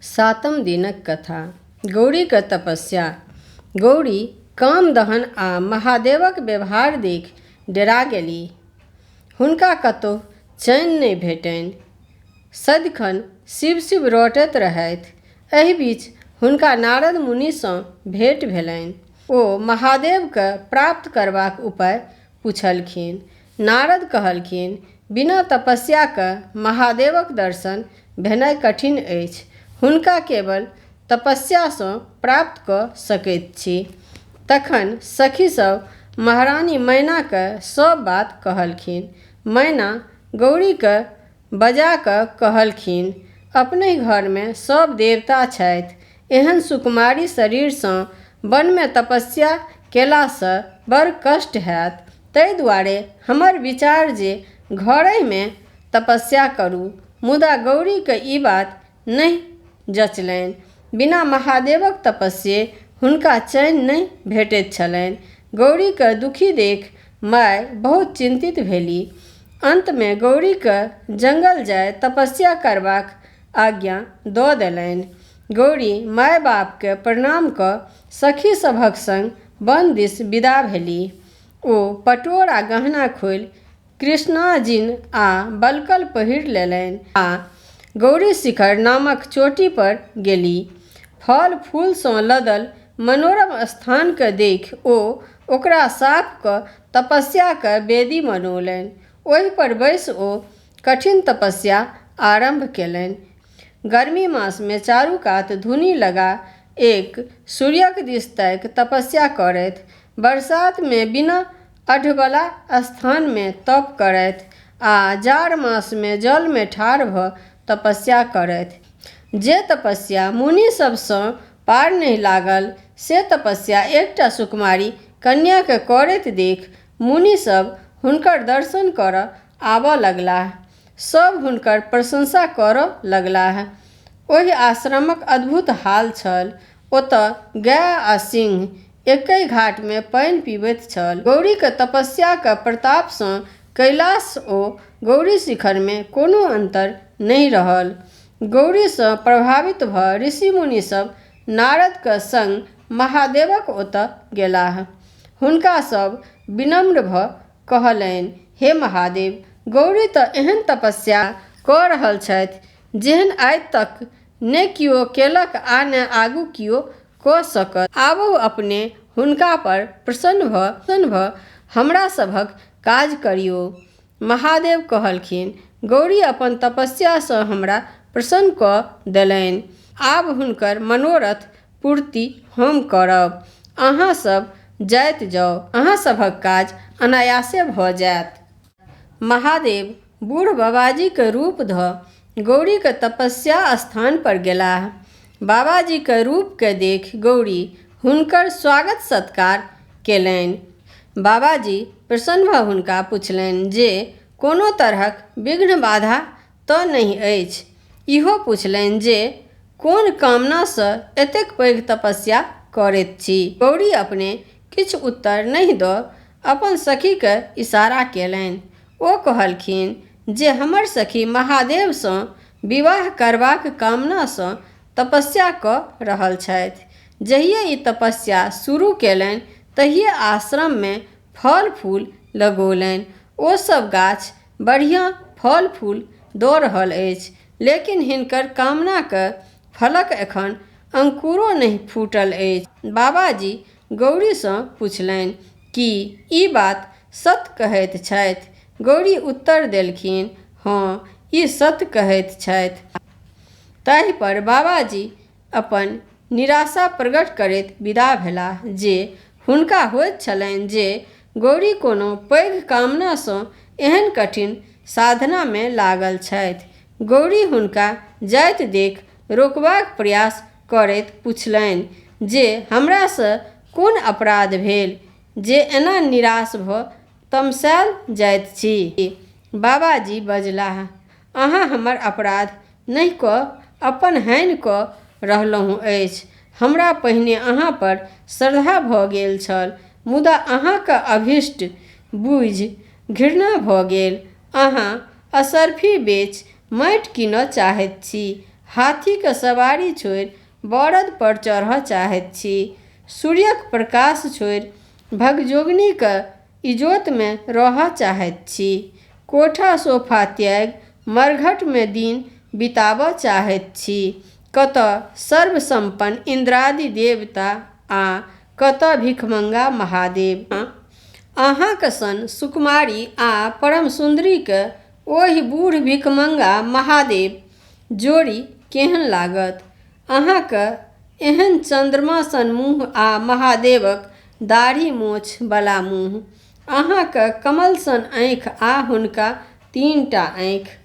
सातम दिनक कथा। गौरीक तपस्या। गौरी कामदहन आ महादेवक व्यवहार देख डेरा गेलीह। हुनका कतहु चैन नहि भेटनि। सदिखन शिव शिव रटैत रहथि। एहि बीच हुनका नारद मुनिसँ भेँट भेलनि। ओ महादेवके प्राप्त करबाक उपाय पुछलखिन। नारद कहलखिन, बिना तपस्याके महादेवक दर्शन भेनाइ कठिन अछि। हुनका केवल तपस्यासँ प्राप्त कऽ सकैत छी। तखन सखीसभ महारानी मैनाके सब बात कहलखिन। मैना गौरीके बजा कऽ कहलखिन, अपने घरमे सब देवता छथि। एहन सुकुमारी शरीरसँ वनमे तपस्या केलासँ बड़ कष्ट हैत। ताहि दुआरे हमर विचार जे घरेमे तपस्या करू। मुदा गौरीके ई बात नहि जचलनि। बिना महादेवक तपस्ये हुनका चैन नहि भेटैत छलनि। गौरीके दुखी देख माय बहुत चिंतित भेलीह। अंतमे गौरीके जंगल जाय तपस्या करबाक आज्ञा दऽ देलनि। गौरी माय बापके प्रणाम कऽ सखी सभक संग वन दिस विदा भेलीह। ओ पटोर आ गहना खोलि कृष्णाजिन आ बलकल पहिर लेलनि आ गौरी शिखर नामक चोटी पर गेली। फल फूलसँ लदल मनोरम स्थानके देखि ओ ओकरा साफ कऽ तपस्याके वेदी बनौलनि। ओहि पर बैसि ओ कठिन तपस्या आरंभ केलनि। गर्मी मासमे चारू कात धूनी लगा एक सूर्यक दिस ताकि तपस्या करथि। बरसातमे बिना अढ़वला स्थानमे तप करथि आ जाड़ मासमे जलमे ठाढ़ भऽ तपस्या करथि। जे तपस्या मुनि सबसँ पार नहि लागल से तपस्या एकटा सुकुमारी कन्याके करैत देख मुनि सब हुनकर दर्शन करऽ आबऽ लगलाह। सब हुनकर प्रशंसा करऽ लगलाह। ओहि आश्रमक अद्भुत हाल छल। ओतऽ गाय आ सिंह एकै घाटमे पानि पीबैत छल। गौरीके तपस्याके प्रतापसँ कैलाश ओ गौरी शिखरमे कोनो अन्तर नहि रहल। गौरीसँ प्रभावित भऽ ऋषि मुनि सब नारदके संग महादेवक ओतऽ गेलाह। हुनका सब विनम्र भऽ कहलनि, हे महादेव, गौरी तऽ एहन तपस्या कऽ रहल छथि जेहन आइ तक ने कियो केलक आ ने आगू कियो कऽ सकत। आबू अपने हुनका पर प्रसन्न भऽ हमरा सभक काज करियौ। महादेव कहलखिन, गौरी अपन तपस्यासँ हमरा प्रसन्न कऽ देलनि। आब हुनकर मनोरथ पूर्ति हम करब। अहाँ सब जाइत जाउ, अहाँ सभक काज अनायासे भऽ जायत। महादेव बूढ़ बाबाजीके रूप धऽ गौरीके तपस्या स्थान पर गेलाह। बाबाजीके रूपके देखि गौरी हुनकर स्वागत सत्कार केलनि। बाबाजी प्रसन्न भऽ हुनका पुछलनि जे कोनो तरहक विघ्न बाधा तऽ नहि अछि। इहो पुछलनि जे कोन कामनासँ एतेक पैघ तपस्या करैत छी। गौरी अपने किछु उत्तर नहि दऽ अपन सखीके इशारा केलनि। ओ कहलखिन जे हमर सखी महादेवसँ विवाह करबाक कामनासँ तपस्या कऽ रहल छथि। जहिये ई तपस्या शुरू केलनि तहिये आश्रममे फल फूल लगौलनि। ओ सब गाछ बढ़िआँ फल फूल दऽ रहल अछि, लेकिन हिनकर कामनाके फलक एखन अंकुरो नहि फूटल अछि। बाबाजी गौरीसँ पुछलनि कि ई बात सत्य कहैत छथि। गौरी उत्तर देलखिन, हाँ, ई सत्य कहैत छथि। ताहि पर बाबाजी अपन निराशा प्रकट करैत विदा भेलाह जे हुनका होइत छलनि जे गौरी कोनो पैघ कामनासँ एहन कठिन साधनामे लागल छथि। गौरी हुनका जाइत देख रोकबाक प्रयास करैत पुछलनि जे हमरासँ कोन अपराध भेल जे एना निराश भऽ तमसाएल जाइत छी। बाबाजी बजलाह, अहाँ हमर अपराध नहि कऽ अपन हानि कऽ रहलहुँ अछि। हमरा पहिने अहाँ पर श्रद्धा भऽ गेल छल, मुदा अहाँके अभीष्ट बुझि घृणा भऽ गेल। अहाँ असरफी बेच माटि कीनऽ चाहैत छी। हाथीके सवारी छोड़ि बरद पर चढ़ऽ चाहैत छी। सूर्यक प्रकाश छोड़ि भगजोगनीके इजोतमे रहऽ चाहैत छी। कोठा सोफा त्यागि मरघटमे दिन बिताबऽ चाहैत छी। कतऽ सर्वसम्पन्न इंद्रादि देवता आ कतऽ भिखमंगा महादेव। अहाँक सन सुकुमारी आ परम सुंदरीके ओहि बूढ़ भिखमंगा महादेव जोड़ी केहन लागत। अहाँके एहन चंद्रमा सन मुँह आ महादेवक दाढ़ी मोछ बला मुँह। अहाँके कमल सन आँखि आ हुनका 3टा आँखि।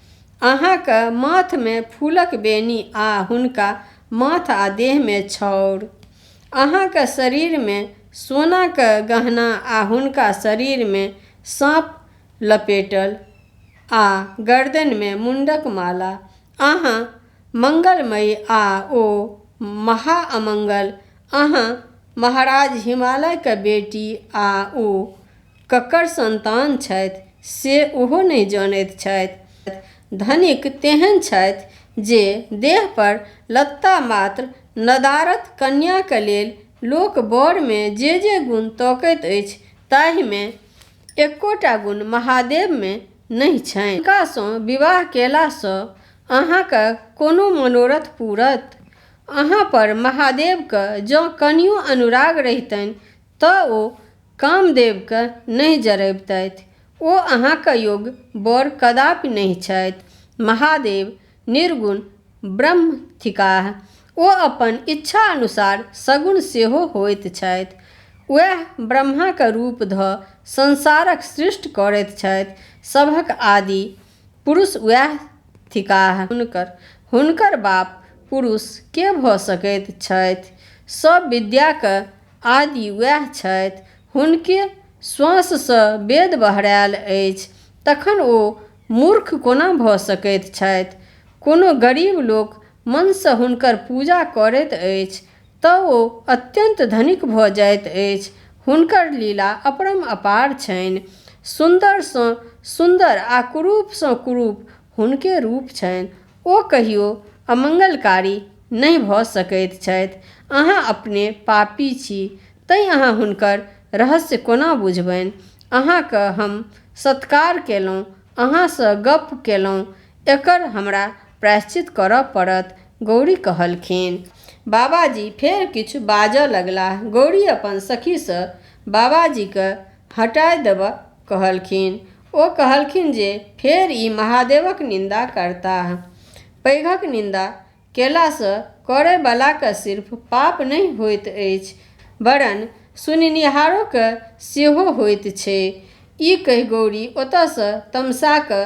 अहाँके माथमे फूलक बेनी आ हुनका माथ आ देहमे छाउर। अहाँके शरीरमे सोनाके गहना आ हुनका शरीरमे साँप लपेटल आ गर्दनिमे मुंडक माला। अहाँ मंगलमयी आ ओ महाअमंगल। अहाँ महाराज हिमालयके बेटी आ ओ ककर संतान छथि से ओहो नहि जानैत छथि। धनिक तेहन छथि जे देह पर लत्ता मात्र नदारत कन्याके लेल लोक बरमे जे गुण तकैत अछि ताहिमे एकोटा गुण महादेवमे नहि छनि। हुनकासँ विवाह केलासँ अहाँके कोनो मनोरथ पूरत। अहाँ पर महादेवके जँ कनियो अनुराग रहितनि तऽ ओ कामदेवके नहि जरबितथि। ओ अहाँके योग्य वर कदापि नहि छथि। महादेव निर्गुण ब्रह्म थिकाह। ओ अपन इच्छा अनुसार सगुण सेहो होइत छथि। वएह ब्रह्माके रूप धऽ संसारक सृष्टि करैत छथि। सभक आदि पुरुष वएह थिकाह। हुनकर बाप पुरुष के भऽ सकैत छथि। सब विद्याके आदि वएह छथि। हुनके श्वाससँ वेद बहरायल अछि तखन ओ मूर्ख कोना भऽ सकैत छथि। कोनो गरीब लोक मनसँ हुनकर पूजा करैत अछि तऽ ओ अत्यंत धनिक भऽ जाइत अछि। हुनकर लीला अपरम अपार छनि। सुंदरसँ सुंदर आ कुरूपसँ कुरूप हुनके रूप छनि। ओ कहियो अमंगलकारी नहि भऽ सकैत छथि। अहाँ अपने पापी छी तैँ अहाँ हुनकर रहस्य कोना बुझबनि। अहाँके हम सत्कार केलहुँ, अहाँसँ गप्प केलहुँ, एकर हमरा प्रायश्चित करऽ पड़त। गौरी कहलखिन। बाबाजी फेर किछु बाजऽ लगलाह। गौरी अपन सखीसँ बाबाजीके हटाय देबऽ कहलखिन। ओ कहलखिन जे फेर ई महादेवक निंदा करताह। पैघक निंदा केलासँ करैबलाके सिर्फ पाप नहि होइत अछि वरन सुननिहारोके सेहो होइत छै। ई कहि गौरी ओतऽसँ तमसाकऽ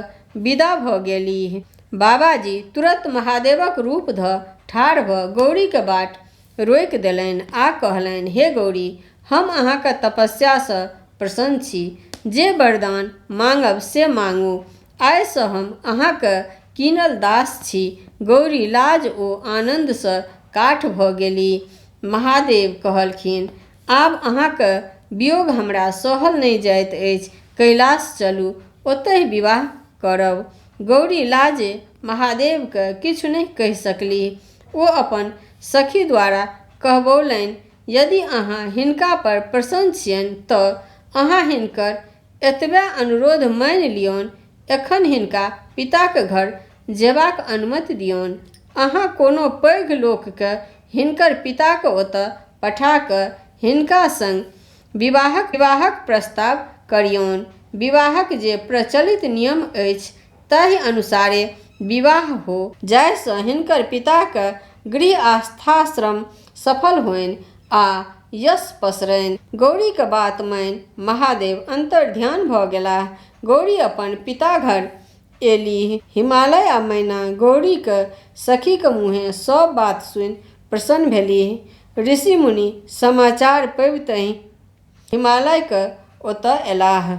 विदा भऽ गेलीह। बाबाजी तुरत महादेवक रूप धऽ ठाढ़ भऽ गौरीके बाट रोकि देलनि आ कहलनि, हे गौरी, हम अहाँके तपस्यासँ प्रसन्न छी। जे वरदान मांगब से मांगू। आइसँ हम अहाँके कीनल दास छी। गौरी लाज ओ आनन्दसँ काठ भऽ गेलीह। महादेव कहलखिन, आब अहाँके वियोग हमरा सहल नहि जाइत अछि। कैलाश चलू, ओतहि विवाह करब। गौरी लाजे महादेवके किछु नहि कहि सकलीह। ओ अपन सखी द्वारा कहबौलनि, यदि अहाँ हिनका पर प्रसन्न छियनि तऽ अहाँ हिनकर एतबे अनुरोध मानि लियौन। एखन हिनका पिताके घर जेबाक अनुमति दियौन। अहाँ कोनो पैघ लोकके हिनकर पिताके ओतऽ पठा कऽ हिनका संग विवाहक प्रस्ताव करियौन। विवाहक जे प्रचलित नियम अछि ताहि अनुसारे विवाह हो, जाहिसँ हिनकर पिताके गृह आस्थाश्रम सफल होनि आ यश पसरनि। गौरीके बात मानि महादेव अंतर्ध्यान भऽ गेलाह। गौरी अपन पिता घर एलीह। हिमालय आ मैना गौरीके सखीके मुँहे सब बात सुनि प्रसन्न भेलीह। ऋषि मुनि समाचार पबितहि हिमालयके ओतऽ एलाह।